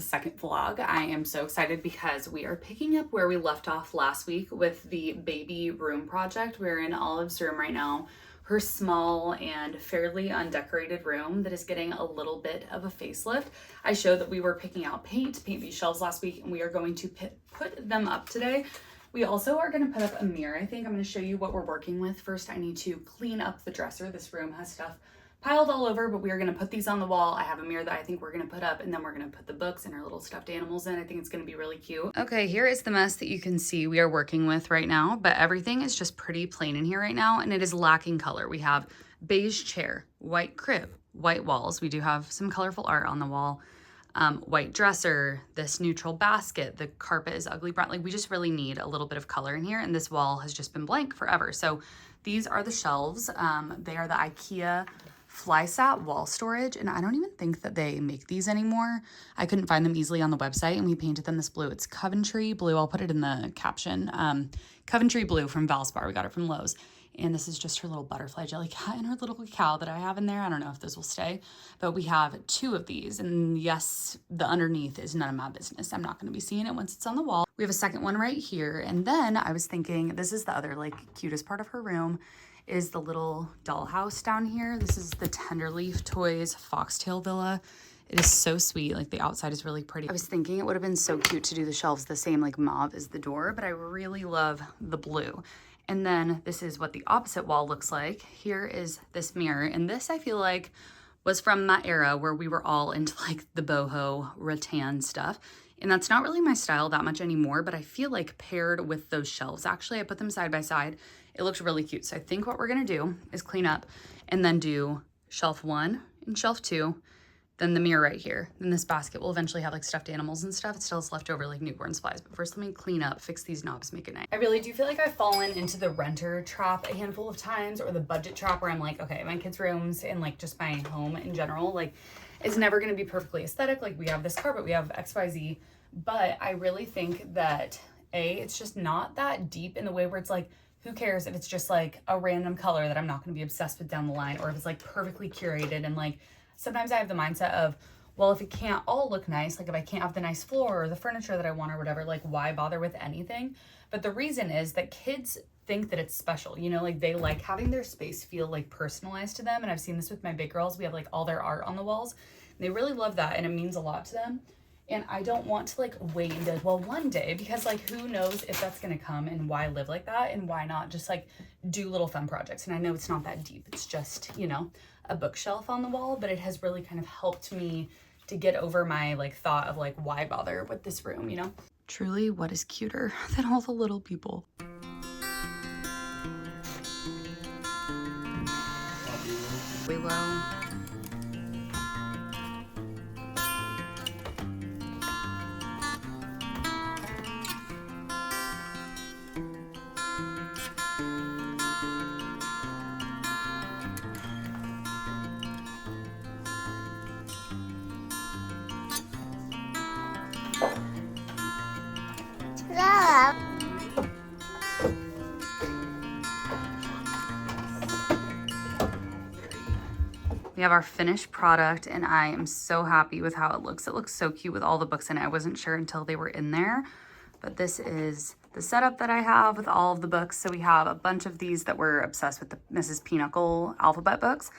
second vlog. I am so excited because we are picking up where we left off last week with the baby room project. We're in Olive's room right now, her small and fairly undecorated room that is getting a little bit of a facelift. I showed that we were picking out paint these shelves last week, and we are going to put them up today. We also are going to put up a mirror. I think I'm going to show you what we're working with. First, I need to clean up the dresser. This room has stuff piled all over, but we are going to put these on the wall. I have a mirror that I think we're going to put up, and then we're going to put the books and our little stuffed animals in. I think it's going to be really cute. Okay, here is the mess that you can see we are working with right now, but everything is just pretty plain in here right now, and it is lacking color. We have beige chair, white crib, white walls. We do have some colorful art on the wall. White dresser, this neutral basket, the carpet is ugly brown. Like, we just really need a little bit of color in here, and this wall has just been blank forever. So these are the shelves. They are the IKEA Flysat wall storage, and I don't even think that they make these anymore. I couldn't find them easily on the website, and we painted them this blue. It's Coventry blue. I'll put it in the caption. Coventry blue from Valspar. We got it from Lowe's. And this is just her little butterfly jelly cat and her little cow that I have in there. I don't know if this will stay, but we have 2 of these. And yes, the underneath is none of my business. I'm not going to be seeing it once it's on the wall. We have a second one right here. And then I was thinking, this is the other like cutest part of her room, is the little dollhouse down here. This is the Tenderleaf Toys Foxtail Villa. It is so sweet. Like, the outside is really pretty. I was thinking it would have been so cute to do the shelves the same like mauve as the door, but I really love the blue. And then this is what the opposite wall looks like. Here is this mirror. And this, I feel like, was from that era where we were all into like the boho rattan stuff. And that's not really my style that much anymore, but I feel like paired with those shelves, actually, I put them side by side. It looks really cute. So I think what we're gonna do is clean up and then do shelf 1 and shelf 2, then the mirror right here. Then this basket will eventually have like stuffed animals and stuff. It still has leftover like newborn supplies. But first, let me clean up, fix these knobs, make it nice. I really do feel like I've fallen into the renter trap a handful of times, or the budget trap, where I'm like, okay, my kids' rooms and like just my home in general, like, is never gonna be perfectly aesthetic. Like, we have this carpet, we have XYZ, but I really think that it's just not that deep in the way where it's like, who cares if it's just like a random color that I'm not gonna be obsessed with down the line, or if it's like perfectly curated. And like, sometimes I have the mindset of, well, if it can't all look nice, like if I can't have the nice floor or the furniture that I want or whatever, like, why bother with anything? But the reason is that kids think that it's special, you know, like they like having their space feel like personalized to them. And I've seen this with my big girls. We have like all their art on the walls. They really love that, and it means a lot to them. And I don't want to like wait and be like, well, one day, because like, who knows if that's gonna come, and why live like that, and why not just like do little fun projects. And I know it's not that deep. It's just, you know, a bookshelf on the wall, but it has really kind of helped me to get over my like thought of like, why bother with this room, you know? Truly, what is cuter than all the little people? Willow. We have our finished product, and I am so happy with how it looks. It looks so cute with all the books in it. I wasn't sure until they were in there, but this is the setup that I have with all of the books. So we have a bunch of these that we're obsessed with, the Mrs. Pinochle alphabet books.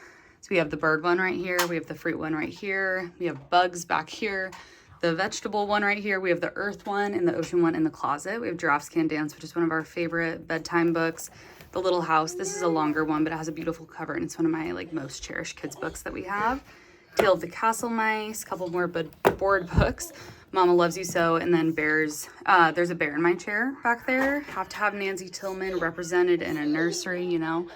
So we have the bird one right here. We have the fruit one right here. We have bugs back here. The vegetable one right here. We have the earth one and the ocean one in the closet. We have Giraffes Can Dance, which is one of our favorite bedtime books. The Little House. This is a longer one, but it has a beautiful cover, and it's one of my like most cherished kids books that we have. Tale of the Castle Mice, a couple more board books. Mama Loves You So, and then bears. There's a bear in my chair back there. Have to have Nancy Tillman represented in a nursery, you know.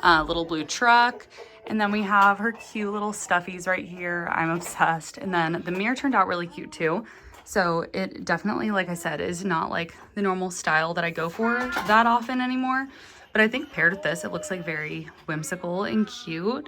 Little blue truck. And then we have her cute little stuffies right here. I'm obsessed. And then the mirror turned out really cute too. So it definitely, like I said, is not like the normal style that I go for that often anymore. But I think paired with this, it looks like very whimsical and cute.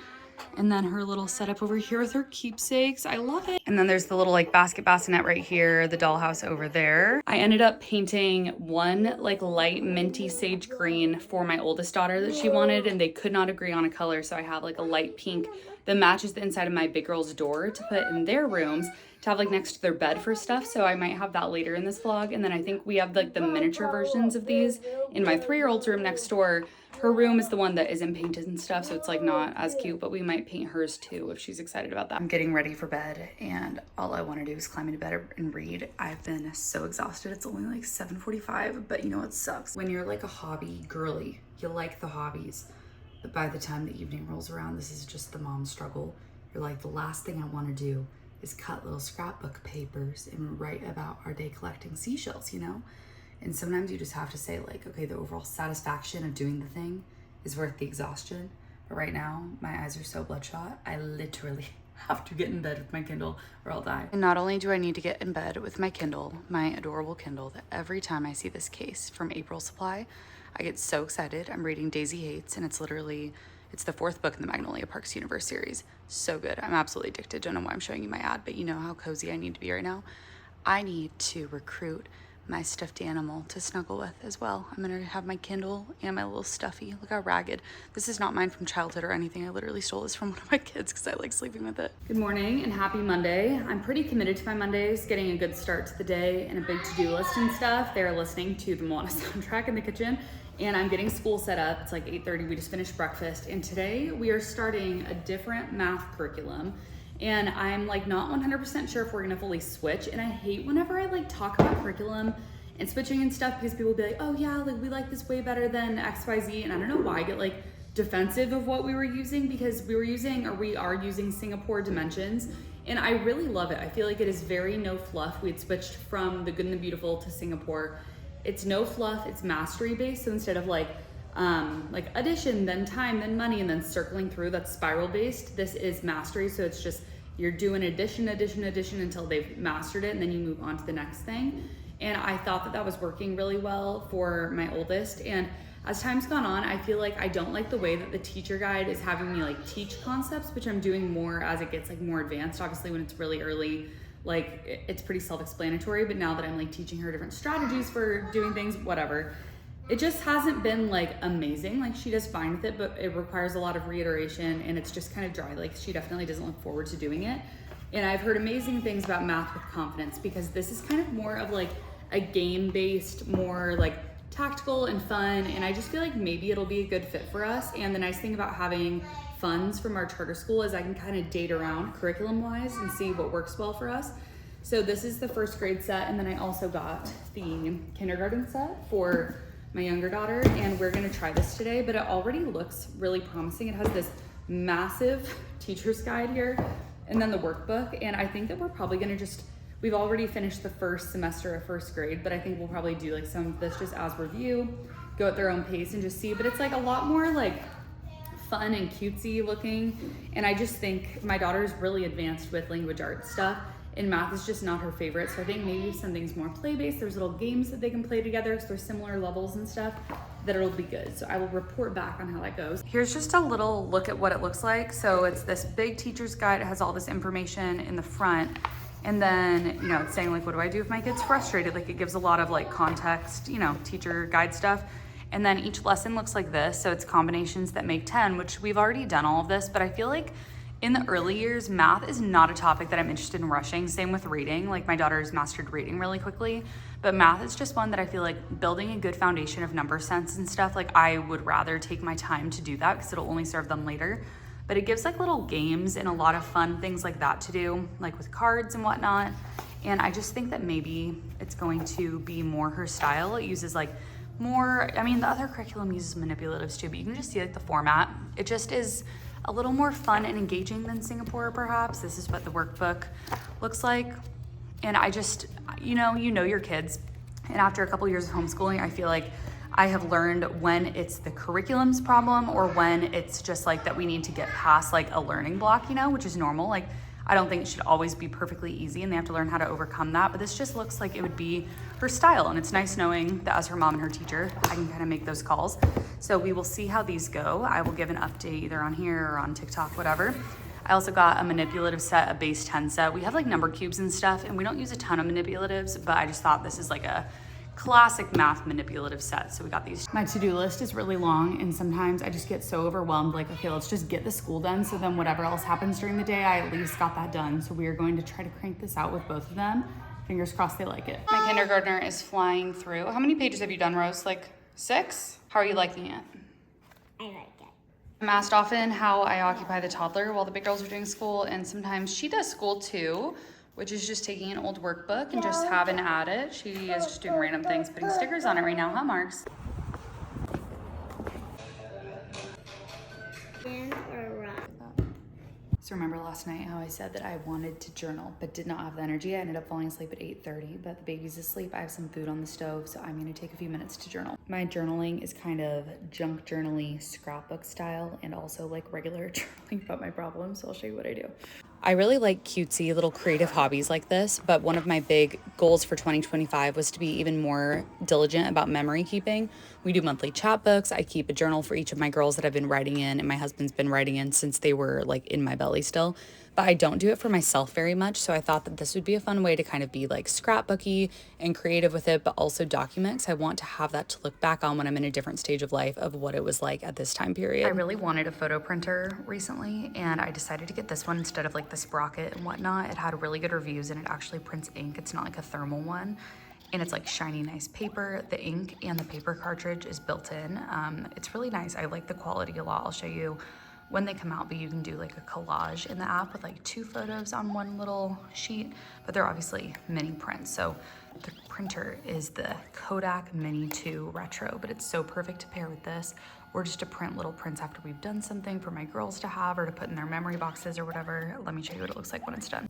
And then her little setup over here with her keepsakes. I love it. And then there's the little like basket bassinet right here, the dollhouse over there. I ended up painting one like light minty sage green for my oldest daughter that she wanted, and they could not agree on a color. So I have like a light pink that matches the inside of my big girl's door to put in their rooms. to have like next to their bed for stuff, so I might have that later in this vlog. And then I think we have like the miniature versions of these in my 3-year-old's room next door. Her room is the one that isn't painted and stuff, so it's like not as cute, but we might paint hers too if she's excited about that. I'm getting ready for bed and all I want to do is climb into bed and read. I've been so exhausted. It's only like 7:45, but you know what sucks? When you're like a hobby girly, you like the hobbies, but by the time the evening rolls around, this is just the mom struggle. You're like, the last thing I want to do is cut little scrapbook papers and write about our day collecting seashells, you know? And sometimes you just have to say like, okay, the overall satisfaction of doing the thing is worth the exhaustion. But right now, my eyes are so bloodshot, I literally have to get in bed with my Kindle or I'll die. And not only do I need to get in bed with my Kindle, my adorable Kindle, that every time I see this case from April Supply, I get so excited. I'm reading Daisy Hates, and it's the 4th book in the Magnolia Parks Universe series. So good. I'm absolutely addicted. Don't know why I'm showing you my ad, but you know how cozy I need to be right now. I need to recruit my stuffed animal to snuggle with as well. I'm gonna have my Kindle and my little stuffy. Look how ragged. This is not mine from childhood or anything. I literally stole this from one of my kids because I like sleeping with it. Good morning and happy Monday. I'm pretty committed to my Mondays, getting a good start to the day and a big to-do list and stuff. They're listening to the Moana soundtrack in the kitchen, and I'm getting school set up. It's like 8:30, we just finished breakfast, and today we are starting a different math curriculum. And I'm like not 100% sure if we're gonna fully switch. And I hate whenever I like talk about curriculum and switching and stuff, because people will be like, oh yeah, like we like this way better than XYZ. And I don't know why I get like defensive of what we were using, because we are using Singapore dimensions. And I really love it. I feel like it is very no fluff. We had switched from The Good and the Beautiful to Singapore. It's no fluff, it's mastery based. So instead of like addition, then time, then money, and then circling through, that's spiral based. This is mastery, so it's just you're doing addition until they've mastered it, and then you move on to the next thing. And I thought that was working really well for my oldest. And as time's gone on, I feel like I don't like the way that the teacher guide is having me like teach concepts, which I'm doing more as it gets like more advanced. Obviously when it's really early, like it's pretty self-explanatory, but now that I'm like teaching her different strategies for doing things, whatever, it just hasn't been like amazing. Like she does fine with it, but it requires a lot of reiteration and it's just kind of dry. Like she definitely doesn't look forward to doing it. And I've heard amazing things about Math with Confidence, because this is kind of more of like a game-based, more like tactical and fun. And I just feel like maybe it'll be a good fit for us. And the nice thing about having funds from our charter school is I can kind of date around curriculum-wise and see what works well for us. So this is the first grade set. And then I also got the kindergarten set for my younger daughter, and we're gonna try this today, but it already looks really promising. It has this massive teacher's guide here and then the workbook. And I think that we're probably gonna we've already finished the first semester of first grade, but I think we'll probably do like some of this just as review, go at their own pace and just see. But it's like a lot more like fun and cutesy looking. And I just think my daughter's really advanced with language arts stuff, and math is just not her favorite. So I think maybe something's more play-based. There's little games that they can play together because there's similar levels and stuff, that it'll be good. So I will report back on how that goes. Here's just a little look at what it looks like. So it's this big teacher's guide. It has all this information in the front. And then, you know, it's saying like, what do I do if my kid's frustrated? Like it gives a lot of like context, you know, teacher guide stuff. And then each lesson looks like this. So it's combinations that make 10, which we've already done all of this, but I feel like in the early years, math is not a topic that I'm interested in rushing. Same with reading. Like my daughter's mastered reading really quickly, but math is just one that I feel like building a good foundation of number sense and stuff, like I would rather take my time to do that because it'll only serve them later. But it gives like little games and a lot of fun things like that to do, like with cards and whatnot. And I just think that maybe it's going to be more her style. It uses like more, I mean, the other curriculum uses manipulatives too, but you can just see like the format. It just is a little more fun and engaging than Singapore, perhaps. This is what the workbook looks like. And I just, you know your kids. And after a couple years of homeschooling, I feel like I have learned when it's the curriculum's problem or when it's just like that we need to get past like a learning block, you know, which is normal. Like, I don't think it should always be perfectly easy and they have to learn how to overcome that. But this just looks like it would be her style. And it's nice knowing that as her mom and her teacher, I can kind of make those calls. So we will see how these go. I will give an update either on here or on TikTok, whatever. I also got a manipulative set, a base 10 set. We have like number cubes and stuff, and we don't use a ton of manipulatives, but I just thought this is like a classic math manipulative set. So we got these. My to-do list is really long, and sometimes I just get so overwhelmed, like, okay, let's just get the school done, so then whatever else happens during the day, I at least got that done. So we are going to try to crank this out with both of them. Fingers crossed they like it. My kindergartner is flying through. How many pages have you done, Rose? Like 6? How are you liking it? I like it. I'm asked often how I occupy the toddler while the big girls are doing school, and sometimes she does school too, which is just taking an old workbook and just having at it. She is just doing random things, putting stickers on it right now, huh, Marks? So remember last night how I said that I wanted to journal but did not have the energy? I ended up falling asleep at 8:30, but the baby's asleep. I have some food on the stove, so I'm gonna take a few minutes to journal. My journaling is kind of junk journal-y, scrapbook style, and also like regular journaling about my problems, so I'll show you what I do. I really like cutesy little creative hobbies like this, but one of my big goals for 2025 was to be even more diligent about memory keeping. We do monthly chapbooks. I keep a journal for each of my girls that I've been writing in, and my husband's been writing in since they were like in my belly still. But I don't do it for myself very much, so I thought that this would be a fun way to kind of be like scrapbooky and creative with it, but also document, because I want to have that to look back on when I'm in a different stage of life of what it was like at this time period. I really wanted a photo printer recently, and I decided to get this one instead of like the Sprocket and whatnot. It had really good reviews, and it actually prints ink. It's not like a thermal one, and it's like shiny, nice paper. The ink and the paper cartridge is built in. It's really nice. I like the quality a lot. I'll show you when they come out, but you can do like a collage in the app with like 2 photos on one little sheet, but they're obviously mini prints. So the printer is the Kodak Mini 2 Retro, but it's so perfect to pair with this, or just to print little prints after we've done something for my girls to have or to put in their memory boxes or whatever. Let me show you what it looks like when it's done.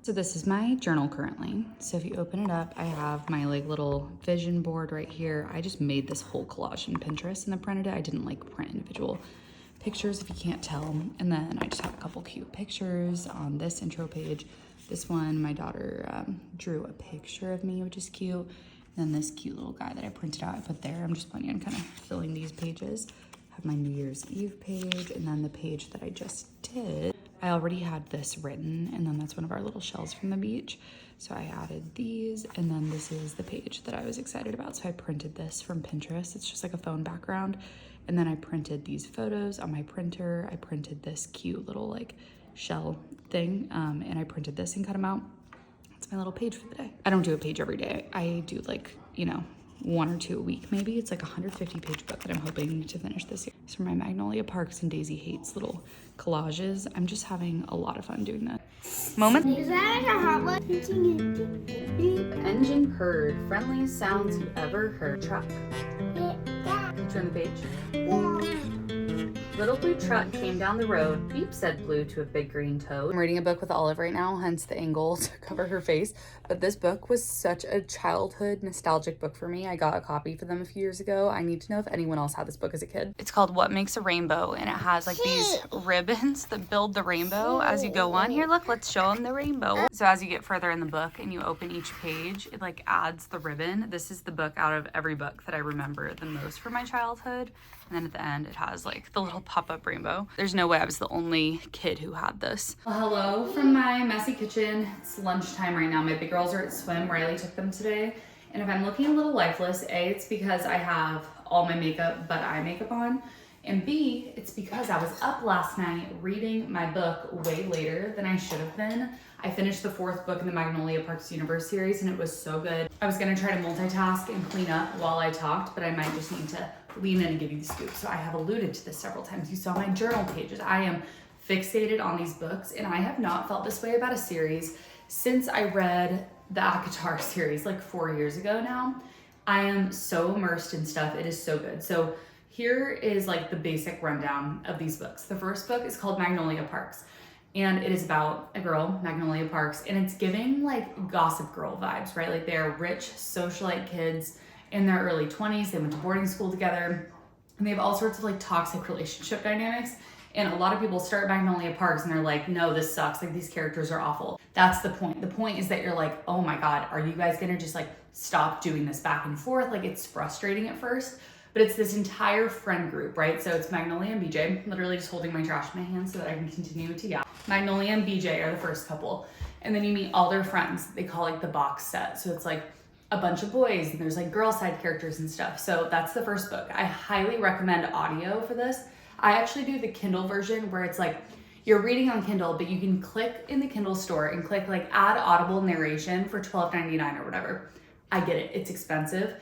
So this is my journal currently. So if you open it up, I have my like little vision board right here. I just made this whole collage in Pinterest and then printed it. I didn't like print individual pictures if you can't tell. And then I just have a couple cute pictures on this intro page. This one, my daughter drew a picture of me, which is cute. And then this cute little guy that I printed out, I put there. I'm just planning on kind of filling these pages. I have my New Year's Eve page, and then the page that I just did. I already had this written, and then that's one of our little shells from the beach. So I added these, and then this is the page that I was excited about. So I printed this from Pinterest. It's just like a phone background. And then I printed these photos on my printer. I printed this cute little like shell thing, and I printed this and cut them out. That's my little page for the day. I don't do a page every day. I do like, you know, 1 or 2 a week maybe. It's like a 150-page book that I'm hoping to finish this year. It's for my Magnolia Parks and Daisy Hates little collages. I'm just having a lot of fun doing that. Moment. Is that like a hot one? The engine purred. Friendliest sounds you ever heard. Truck. Turn the page. Yeah. Little blue truck came down the road. Beep, said Blue to a big green toad. I'm reading a book with Olive right now, hence the angle to cover her face. But this book was such a childhood nostalgic book for me. I got a copy for them a few years ago. I need to know if anyone else had this book as a kid. It's called What Makes a Rainbow, and it has like these ribbons that build the rainbow as you go on. Here, look, let's show them the rainbow. So as you get further in the book and you open each page, it like adds the ribbon. This is the book out of every book that I remember the most from my childhood. And then at the end, it has like the little pop-up rainbow. There's no way I was the only kid who had this. Well, hello from my messy kitchen. It's lunchtime right now. My big girls are at swim. Riley took them today. And if I'm looking a little lifeless, A, it's because I have all my makeup but eye makeup on. And B, it's because I was up last night reading my book way later than I should have been. I finished the 4th book in the Magnolia Parks Universe series, and it was so good. I was gonna try to multitask and clean up while I talked, but I might just need to lean in and give you the scoop. So I have alluded to this several times. You saw my journal pages. I am fixated on these books, and I have not felt this way about a series since I read the ACOTAR series like 4 years ago now. I am so immersed in stuff. It is so good. So here is like the basic rundown of these books. The first book is called Magnolia Parks, and it is about a girl, Magnolia Parks, and it's giving like Gossip Girl vibes, right? Like they're rich socialite kids in their early 20s. They went to boarding school together, and they have all sorts of like toxic relationship dynamics. And a lot of people start Magnolia Parks and they're like, no, this sucks. Like these characters are awful. That's the point. The point is that you're like, oh my God, are you guys gonna just like stop doing this back and forth. Like, it's frustrating at first, but it's this entire friend group, right? So it's Magnolia and BJ, literally just holding my trash in my hand so that I can continue to yell. Magnolia and BJ are the first couple. And then you meet all their friends. They call like the box set. So it's like a bunch of boys and there's like girl side characters and stuff. So that's the first book. I highly recommend audio for this. I actually do the Kindle version where it's like you're reading on Kindle, but you can click in the Kindle store and click like add audible narration for $12.99 or whatever. I get it. It's expensive.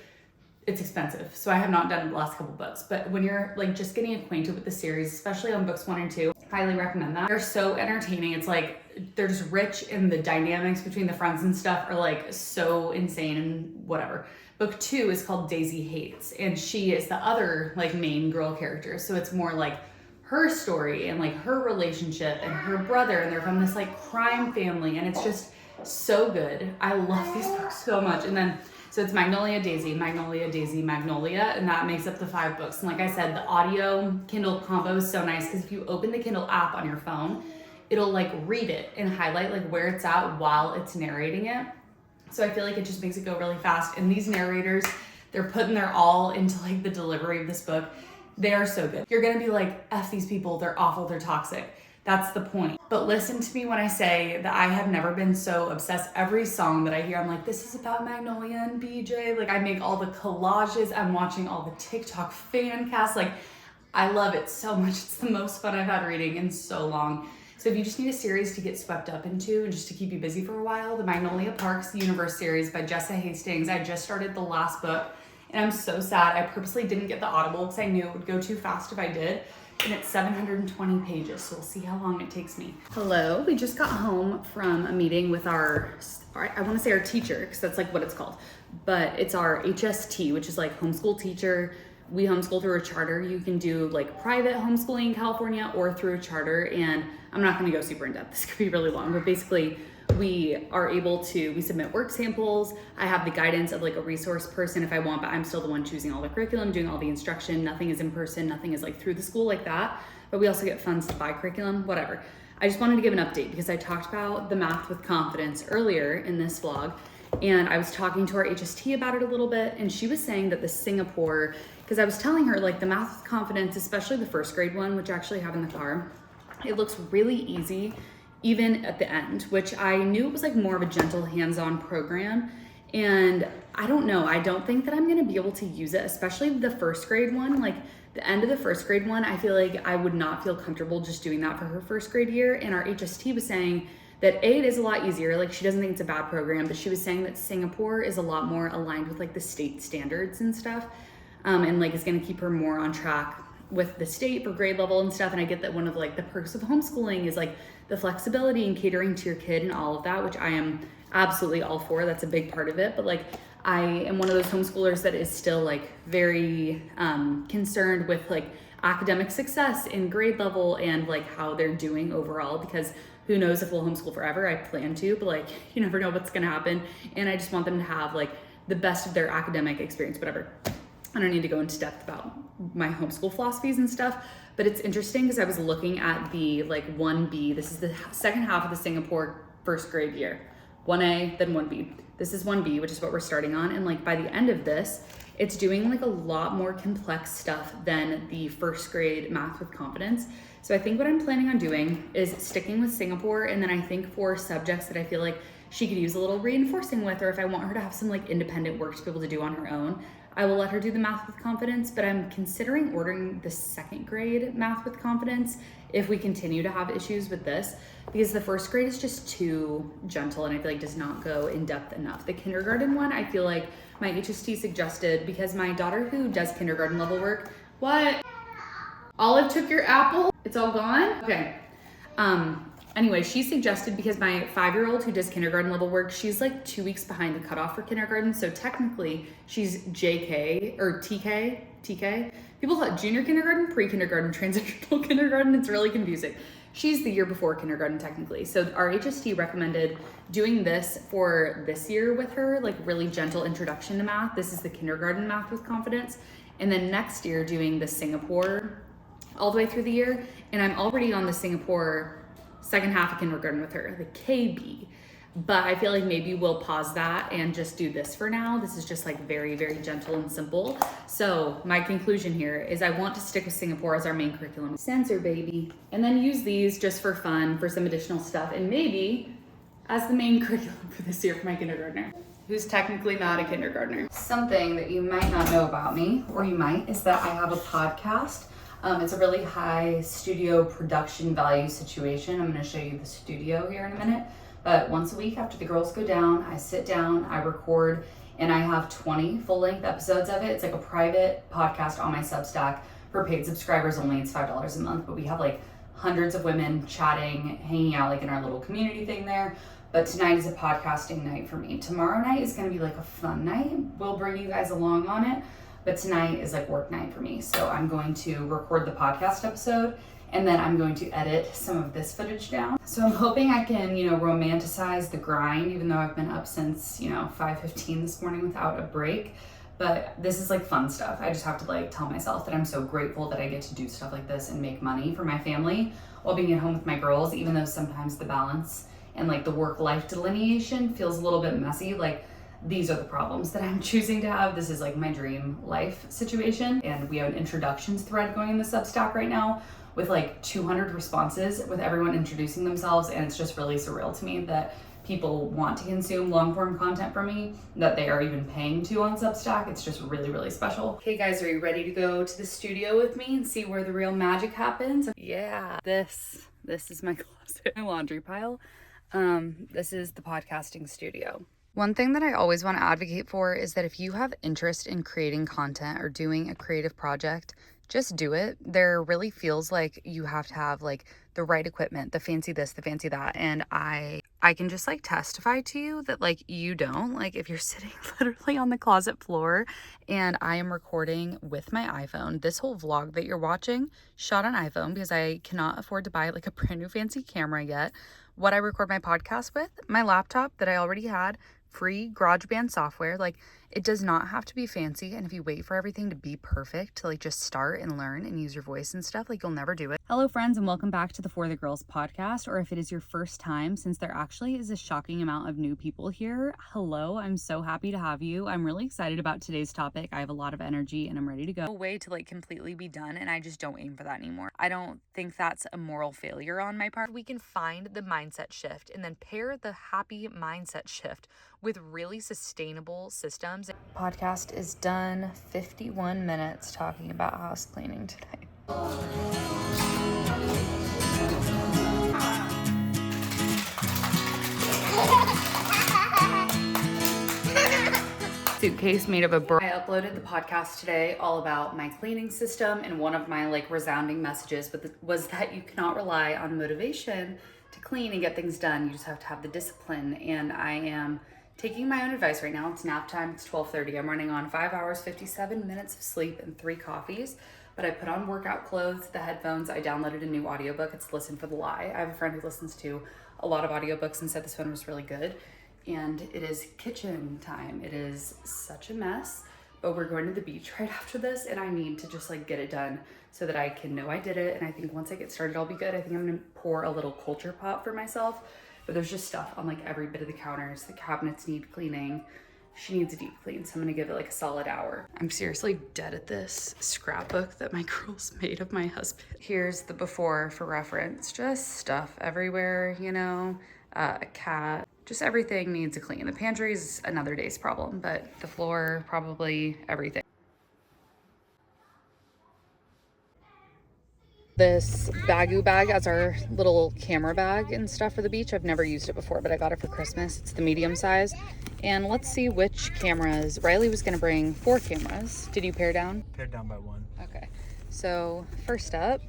It's expensive. So I have not done the last couple books, but when you're like just getting acquainted with the series, especially on books 1 and 2, highly recommend that. They're so entertaining. It's like, they're just rich and the dynamics between the friends and stuff are like so insane and whatever. Book 2 is called Daisy Hates, and she is the other like main girl character. So it's more like her story and like her relationship and her brother, and they're from this like crime family, and it's just so good. I love these books so much. And then so it's Magnolia, Daisy, Magnolia, Daisy, Magnolia, and that makes up the 5 books. And like I said, the audio Kindle combo is so nice because if you open the Kindle app on your phone, it'll like read it and highlight like where it's at while it's narrating it. So I feel like it just makes it go really fast. And these narrators, they're putting their all into like the delivery of this book. They are so good. You're gonna be like, F these people, they're awful, they're toxic. That's the point. But listen to me when I say that I have never been so obsessed. Every song that I hear, I'm like, this is about Magnolia and BJ. Like, I make all the collages. I'm watching all the TikTok fan casts. Like, I love it so much. It's the most fun I've had reading in so long. So if you just need a series to get swept up into and just to keep you busy for a while, the Magnolia Parks Universe series by Jessa Hastings. I just started the last book and I'm so sad. I purposely didn't get the Audible because I knew it would go too fast if I did. And it's 720 pages, so we'll see how long it takes me. Hello, we just got home from a meeting with I want to say our teacher, because that's like what it's called, but it's our HST, which is like homeschool teacher. We homeschool through a charter. You can do like private homeschooling in California or through a charter, and I'm not gonna go super in depth, this could be really long, but basically we are able to, we submit work samples. I have the guidance of like a resource person if I want, but I'm still the one choosing all the curriculum, doing all the instruction. Nothing is in person, nothing is like through the school like that, but we also get funds to buy curriculum, whatever. I just wanted to give an update because I talked about the Math with Confidence earlier in this vlog, and I was talking to our HST about it a little bit, and she was saying that the Singapore, because I was telling her like the Math with Confidence, especially the first grade one, which I actually have in the car, it looks really easy even at the end, which I knew it was like more of a gentle hands-on program. And I don't know, I don't think that I'm gonna be able to use it, especially the first grade one. Like the end of the first grade one, I feel like I would not feel comfortable just doing that for her first grade year. And our HST was saying that it is a lot easier. Like she doesn't think it's a bad program, but she was saying that Singapore is a lot more aligned with like the state standards and stuff. And like is gonna keep her more on track with the state for grade level and stuff. And I get that one of like the perks of homeschooling is like the flexibility and catering to your kid and all of that, which I am absolutely all for. That's a big part of it. But like I am one of those homeschoolers that is still like very concerned with like academic success in grade level and like how they're doing overall, because who knows if we'll homeschool forever. I plan to, but like you never know what's gonna happen. And I just want them to have like the best of their academic experience, whatever. I don't need to go into depth about my homeschool philosophies and stuff, but it's interesting because I was looking at the like 1B. This is the second half of the Singapore first grade year. 1A, then 1B. This is 1B, which is what we're starting on. And like by the end of this, it's doing like a lot more complex stuff than the first grade Math with Confidence. So I think what I'm planning on doing is sticking with Singapore. And then I think for subjects that I feel like she could use a little reinforcing with, or if I want her to have some like independent work to be able to do on her own, I will let her do the Math with Confidence, but I'm considering ordering the second grade Math with Confidence if we continue to have issues with this, because the first grade is just too gentle and I feel like does not go in depth enough. The kindergarten one, I feel like my HST suggested, because my daughter who does kindergarten level work, what? Olive took your apple? It's all gone? Okay. Anyway, she suggested, because my 5-year-old who does kindergarten level work, she's like 2 weeks behind the cutoff for kindergarten. So technically she's JK or TK. People call it junior kindergarten, pre-kindergarten, transitional kindergarten. It's really confusing. She's the year before kindergarten technically. So our HST recommended doing this for this year with her, like really gentle introduction to math. This is the kindergarten Math with Confidence. And then next year doing the Singapore all the way through the year. And I'm already on the Singapore second half of kindergarten with her, the KB. but I feel like maybe we'll pause that and just do this for now. This is just like very, very gentle and simple. So my conclusion here is I want to stick with Singapore as our main curriculum. Sensor baby. And then use these just for fun, for some additional stuff, and maybe as the main curriculum for this year for my kindergartner, who's technically not a kindergartner. Something that you might not know about me, or you might, is that I have a podcast. It's a really high studio production value situation. I'm gonna show you the studio here in a minute. But once a week after the girls go down, I sit down, I record, and I have 20 full-length episodes of it. It's like a private podcast on my Substack for paid subscribers only. It's $5 a month, but we have like hundreds of women chatting, hanging out like in our little community thing there. But tonight is a podcasting night for me. Tomorrow night is gonna be like a fun night. We'll bring you guys along on it, but tonight is like work night for me. So I'm going to record the podcast episode, and then I'm going to edit some of this footage down. So I'm hoping I can, romanticize the grind, even though I've been up since, 5:15 this morning without a break. But this is like fun stuff. I just have to like tell myself that I'm so grateful that I get to do stuff like this and make money for my family while being at home with my girls, even though sometimes the balance and like the work-life delineation feels a little bit messy. Like, these are the problems that I'm choosing to have. This is like my dream life situation. And we have an introductions thread going in the Substack right now with like 200 responses with everyone introducing themselves. And it's just really surreal to me that people want to consume long form content from me, that they are even paying to on Substack. It's just really, really special. Okay guys, are you ready to go to the studio with me and see where the real magic happens? Yeah, this is my closet, my laundry pile. This is the podcasting studio. One thing that I always want to advocate for is that if you have interest in creating content or doing a creative project, just do it. There really feels like you have to have like the right equipment, the fancy this, the fancy that. And I can just like testify to you that like you don't. Like if you're sitting literally on the closet floor and I am recording with my iPhone, this whole vlog that you're watching shot on iPhone because I cannot afford to buy like a brand new fancy camera yet. What I record my podcast with, my laptop that I already had, free GarageBand software. Like, it does not have to be fancy, and if you wait for everything to be perfect to like just start and learn and use your voice and stuff, like, you'll never do it. Hello friends, and welcome back to the For the Girls podcast, or if it is your first time, since there actually is a shocking amount of new people here, hello, I'm so happy to have you. I'm really excited about today's topic. I have a lot of energy and I'm ready to go. No way to like completely be done, and I just don't aim for that anymore. I don't think that's a moral failure on my part. We can find the mindset shift and then pair the happy mindset shift with really sustainable systems. Podcast is done. 51 minutes talking about house cleaning today. Suitcase made of a I uploaded the podcast today all about my cleaning system, and one of my like resounding messages was that you cannot rely on motivation to clean and get things done. You just have to have the discipline, and I am taking my own advice right now. It's nap time. It's 12:30. I'm running on 5 hours, 57 minutes of sleep and 3 coffees. But I put on workout clothes, the headphones. I downloaded a new audiobook. It's Listen for the Lie. I have a friend who listens to a lot of audiobooks and said this one was really good. And it is kitchen time. It is such a mess, but we're going to the beach right after this, and I need to just like get it done so that I can know I did it. And I think once I get started, I'll be good. I think I'm gonna pour a little culture pot for myself. But there's just stuff on like every bit of the counters. The cabinets need cleaning. She needs a deep clean, so I'm gonna give it like a solid hour. I'm seriously dead at this scrapbook that my girls made of my husband. Here's the before for reference. Just stuff everywhere, a cat. Just everything needs a clean. The pantry is another day's problem, but the floor, probably everything. This Bagoo bag as our little camera bag and stuff for the beach. I've never used it before, but I got it for Christmas. It's the medium size. And let's see which cameras. Riley was gonna bring 4 cameras. Did you pare down? Pared down by 1. Okay. So first up,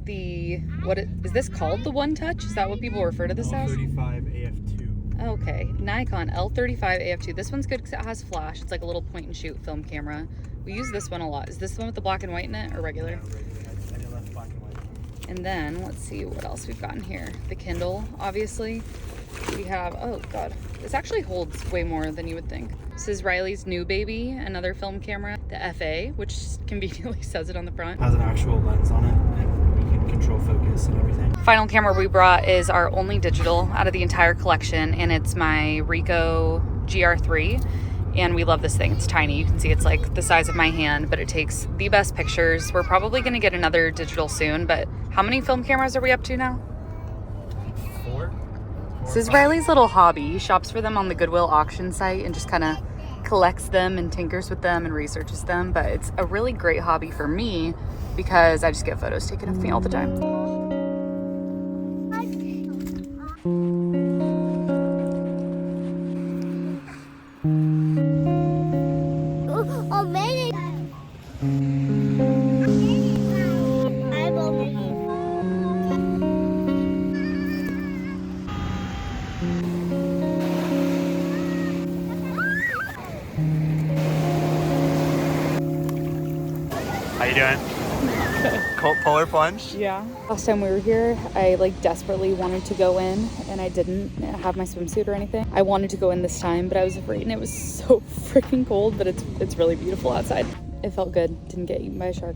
is this called the One Touch? Is that what people refer to this as? L35 AF2. Okay, Nikon L35 AF2. This one's good because it has flash. It's like a little point and shoot film camera. We use this one a lot. Is this the one with the black and white in it or regular? Yeah, regular. I did left black and white. And then let's see what else we've gotten here. The Kindle, obviously. We have, oh God, this actually holds way more than you would think. This is Riley's new baby, another film camera. The FA, which conveniently says it on the front. Has an actual lens on it, and we can control focus and everything. Final camera we brought is our only digital out of the entire collection, and it's my Ricoh GR3. And we love this thing. It's tiny. You can see it's like the size of my hand, but it takes the best pictures. We're probably gonna get another digital soon, but how many film cameras are we up to now? 4? This is Riley's little hobby. He shops for them on the Goodwill auction site and just kind of collects them and tinkers with them and researches them. But it's a really great hobby for me because I just get photos taken of me all the time. Oh, maybe. I believe. How you doing? Cold polar plunge? Yeah. Last time we were here, I like desperately wanted to go in and I didn't have my swimsuit or anything. I wanted to go in this time, but I was afraid and it was so freaking cold, but it's really beautiful outside. It felt good. Didn't get eaten by a shark.